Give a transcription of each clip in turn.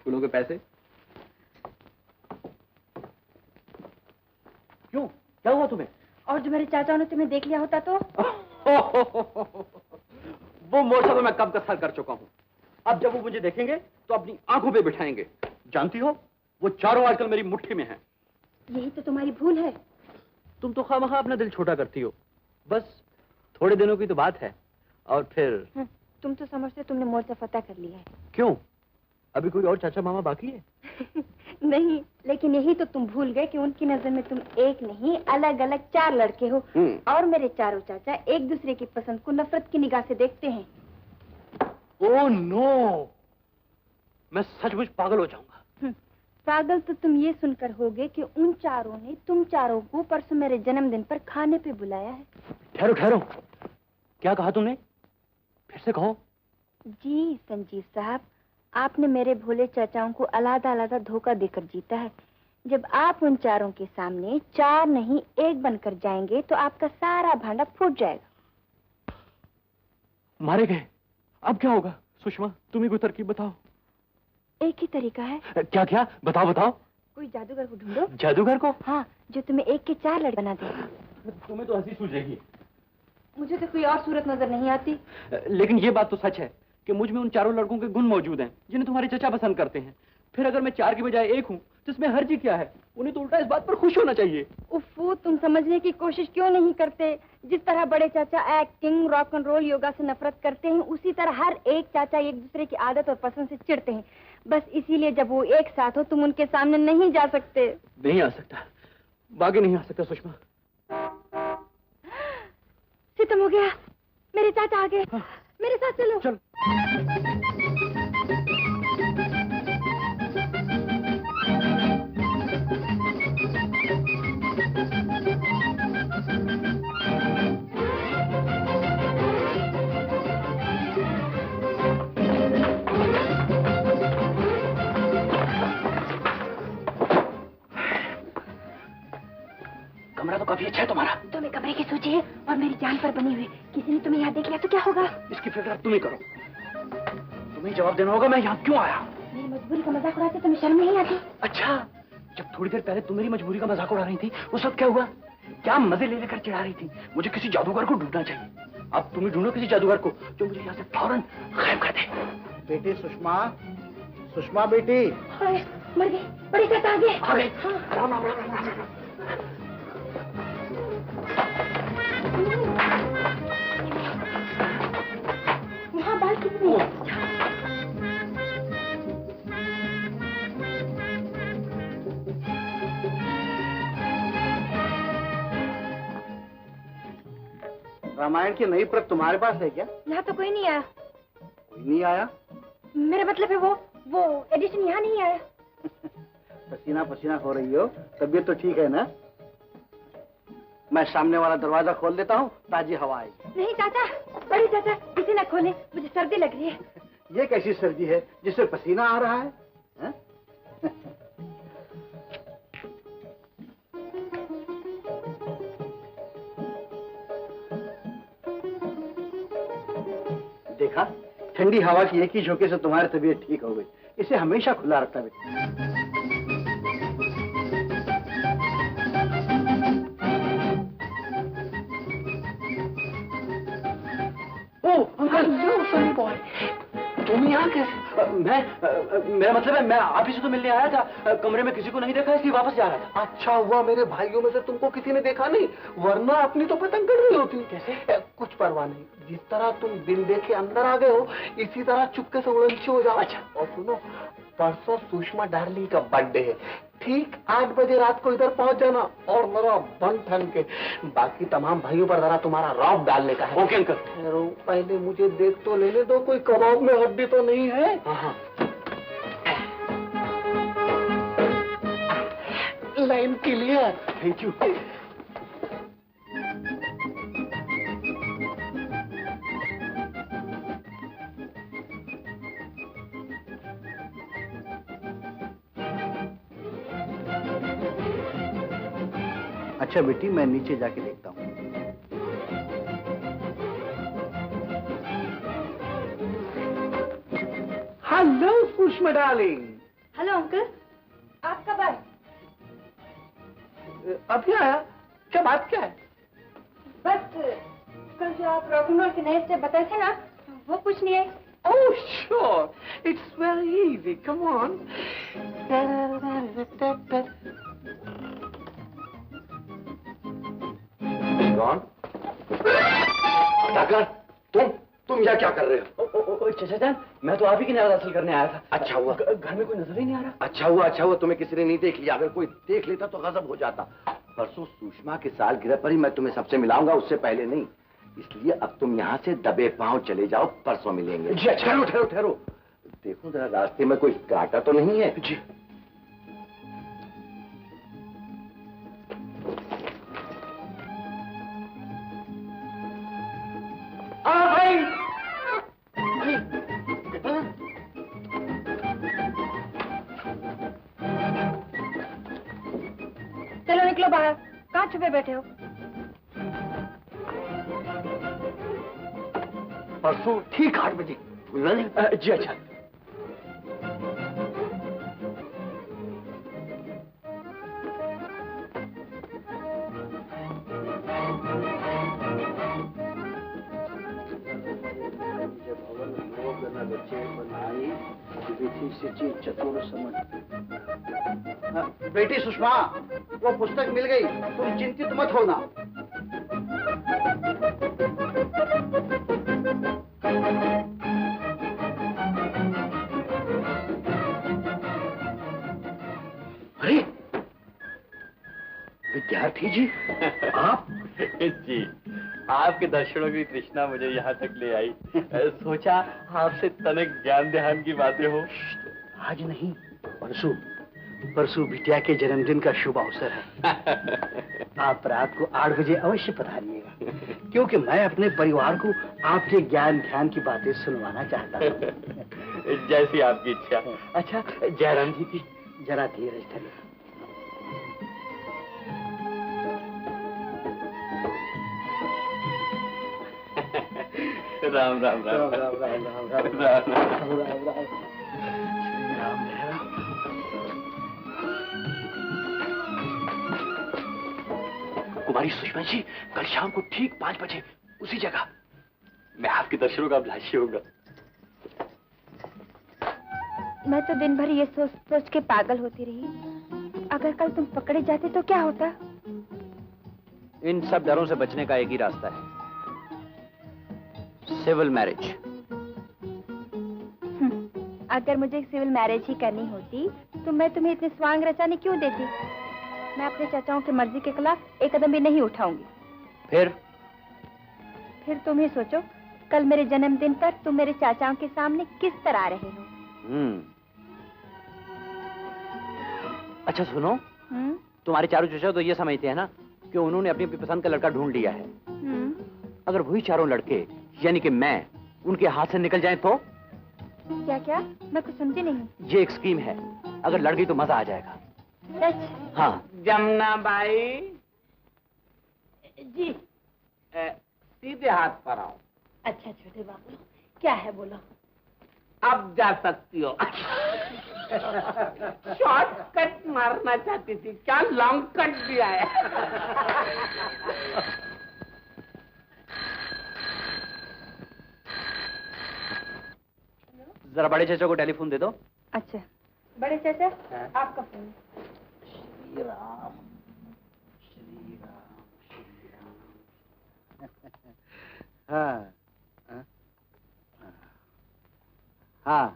फूलों के पैसे? क्यों, क्या हुआ तुम्हें? और जो मेरे चाचा ने तुम्हें देख लिया होता तो? वो मोर्चा तो मैं कब का सर कर चुका हूं। अब जब वो मुझे देखेंगे तो अपनी आंखों पे बिठाएंगे। जानती हो, वो चारों आजकल मेरी मुट्ठी में हैं। यही तो तुम्हारी भूल है। तुम तो खामखा अपना दिल छोटा करती हो। बस थोड़े दिनों की तो बात है और फिर। तुम तो समझते तुमने मोर्चा फतह कर लिया है। क्यों, अभी कोई और चाचा मामा बाकी है? नहीं, लेकिन यही तो तुम भूल गए कि उनकी नजर में तुम एक नहीं अलग अलग 4 लड़के हो। और मेरे चारों चाचा एक दूसरे की पसंद को नफरत की निगाह से देखते हैं। ओह नो, मैं सचमुच पागल हो जाऊंगा। पागल तो तुम ये सुनकर होगे कि उन चारों ने तुम चारों को परसों मेरे जन्मदिन पर खाने पे बुलाया है। ठहरो ठहरो, क्या कहा तुमने? फिर से कहो। जी संजीव साहब, आपने मेरे भोले चाचाओं को अलग अलग धोखा देकर जीता है। जब आप उन चारों के सामने 4 नहीं 1 बनकर जाएंगे तो आपका सारा भांडा फूट जाएगा। मारे गए, अब क्या होगा? सुषमा, तुम ही कोई तरकीब बताओ। एक ही तरीका है। क्या क्या? बताओ बताओ। कोई जादूगर को ढूंढो। जादूगर को? हाँ, जो तुम्हें 1 के 4 लड़के बना देगा। तुम्हें तो हंसी सूझेगी। मुझे तो कोई और सूरत नजर नहीं आती। लेकिन ये बात तो सच है कि मुझ में उन चारों लड़कों के गुण मौजूद हैं जिन्हें तुम्हारे चचा पसंद करते हैं। फिर अगर मैं 4 की बजाय 1 हूँ तो इसमें हर्जी क्या है? उन्हें तो उल्टा इस बात पर खुश होना चाहिए। उफ़्फ़ो, तुम समझने की कोशिश क्यों नहीं करते? जिस तरह बड़े चाचा acting, rock and roll, yoga से नफरत करते हैं, उसी तरह हर एक चाचा एक दूसरे की आदत और पसंद से चिढ़ते हैं। बस इसीलिए जब वो एक साथ हो तुम उनके सामने नहीं जा सकते। नहीं आ सकता, बाकी नहीं आ सकता सुषमा। सितम हो गया, मेरे चाचा आ गए। हाँ। मेरे साथ चलो। चल। कमरा तो काफी अच्छा है तुम्हारा। तुम्हें कमरे की सूची है और मेरी जान पर बनी हुई। किसी ने तुम्हें यहाँ देख लिया तो क्या होगा? इसकी फिक्र तुम ही करो। तुम्हें जवाब देना होगा मैं यहाँ क्यों आया। मेरी मजबूरी का मजाक उड़ाते तुम्हें शर्म नहीं आती? अच्छा, जब थोड़ी देर पहले तुम मेरी मजबूरी का मजाक उड़ा रही थी उस वक्त क्या हुआ? क्या मजे ले लेकर चिढ़ा रही थी? मुझे किसी जादूगर को ढूंढना चाहिए। अब तुम ही ढूंढो किसी जादूगर को जो मुझे यहाँ से फौरन गायब कर दे। बेटी सुषमा, सुषमा बेटी। मर गई, बड़ी चाचा आ गए। आ गए। राम राम राम राम राम। यहाँ बाल कितनी है? रामायण की नई प्रत तुम्हारे पास है क्या? यहाँ तो कोई नहीं आया। कोई नहीं आया? मेरा मतलब है वो एडिशन यहाँ नहीं आया। पसीना पसीना हो रही हो, तबीयत तो ठीक है ना? मैं सामने वाला दरवाजा खोल देता हूँ, ताजी हवा आएगी। नहीं चाचा, बड़ी चाचा, इसे ना खोले, मुझे सर्दी लग रही है। ये कैसी सर्दी है जिससे पसीना आ रहा है? देखा, ठंडी हवा की एक ही झोंके से तुम्हारी तबीयत ठीक हो गई। इसे हमेशा खुला रखता बेटा। तुम यहाँ कैसे? मेरा मतलब है मैं आप ही से तो मिलने आया था। कमरे में किसी को नहीं देखा इसलिए वापस जा रहा था। अच्छा हुआ मेरे भाइयों में से तुमको किसी ने देखा नहीं, वरना अपनी तो पतंग कट रही होती। कैसे? कुछ परवाह नहीं, जिस तरह तुम बिन देखे अंदर आ गए हो इसी तरह चुपके से उड़नछी हो जाओ। अच्छा, और सुनो, परसों सुषमा डार्लिंग का बर्थडे है। ठीक 8 बजे रात को इधर पहुंच जाना और मेरा बन ठन के बाकी तमाम भाइयों पर जरा तुम्हारा रौब डालने का है। Okay uncle. पहले मुझे देख तो लेने दो, कोई कबाब में हड्डी तो नहीं है? हाँ। लाइन के लिए थैंक यू। अच्छा बेटी, मैं नीचे जाके देखता हूँ। Hello Sushma darling, hello uncle, आप कब आए? अभी आया। क्या बात क्या है? बस कल जो आप रॉक एंड रोल के नए स्टेप बताए थे ना, वो पूछनी है। Oh, sure. It's very easy. Come on. कौन? डॉक्टर, तुम यहाँ क्या कर रहे हो? चाचा जान, मैं तो आप ही की नजर हासिल करने आया था। अच्छा हुआ। घर में कोई नजर ही नहीं आ रहा। अच्छा हुआ तुम्हें किसी ने नहीं देख लिया। अगर कोई देख लेता तो गजब हो जाता। परसों सुषमा के सालगिरह पर ही मैं तुम्हें सबसे मिलाऊंगा, उससे पहले नहीं। इसलिए अब तुम यहाँ से दबे पांव चले जाओ, परसों मिलेंगे। जी अच्छा। ठहरो देखो जरा रास्ते में कोई कांटा तो नहीं है? जी। भाई चलो निकलो बाहर, कहाँ छुपे बैठे हो? परसों ठीक 8 बजे। भूलना नहीं? जी अच्छा। चतुर समझ। बेटी सुषमा, वो पुस्तक मिल गई, तुम चिंतित मत होना। अरे विद्यार्थी जी, आप? जी, आपके दर्शनों की तृष्णा मुझे यहाँ तक ले आई। सोचा आपसे तनिक ज्ञान ध्यान की बातें हो। आज नहीं, परसों बिटिया के जन्मदिन का शुभ अवसर है। आप रात को 8 बजे अवश्य पधारिएगा, क्योंकि मैं अपने परिवार को आपके ज्ञान ध्यान की बातें सुनवाना चाहता हूँ। जैसी आपकी इच्छा। अच्छा जयराम जी की जरा धीरज धरिए। राम राम राम राम राम राम राम राम राम राम राम राम। श्री राम जय राम। कुमारी सुषमा जी, कल शाम को ठीक 5 बजे उसी जगह। मैं आपके दर्शनों का अभिलाषी होगा। मैं तो दिन भर ये सोच के पागल होती रही, अगर कल तुम पकड़े जाते तो क्या होता? इन सब डरों से बचने का एक ही रास्ता है, सिविल मैरिज। अगर मुझे सिविल मैरिज ही करनी होती तो मैं तुम्हें इतने स्वांग रचाने क्यों देती? मैं अपने चाचाओं की मर्जी के खिलाफ एक कदम भी नहीं उठाऊंगी। फिर तुम ही सोचो, कल मेरे जन्मदिन पर तुम मेरे चाचाओं के सामने किस तरह आ रहे हो। अच्छा सुनो, तुम्हारे चारों चाचा तो ये समझते हैं ना कि उन्होंने अपनी पसंद का लड़का ढूंढ लिया है। अगर वही चारों लड़के यानी कि मैं उनके हाथ से निकल जाए तो? क्या? मैं कुछ समझी नहीं। ये एक स्कीम है, अगर लड़ गई तो मजा आ जाएगा। सच? हाँ। जमुना बाई जी। सीधे हाथ पर आओ। अच्छा छोटे बाबू, क्या है बोलो। अब जा सकती हो। शॉर्टकट मारना चाहती थी, क्या लॉन्ग कट दिया है। जरा बड़े चाचा को टेलीफोन दे दो। अच्छा बड़े चाचा, आपका फोन। श्री राम श्री राम श्री राम। हाँ हाँ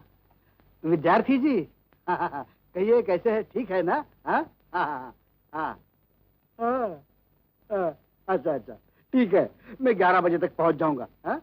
विद्यार्थी जी, कहिए कैसे है? ठीक है ना? हाँ हाँ हाँ हाँ अच्छा ठीक है, मैं 11 बजे तक पहुंच जाऊंगा। हाँ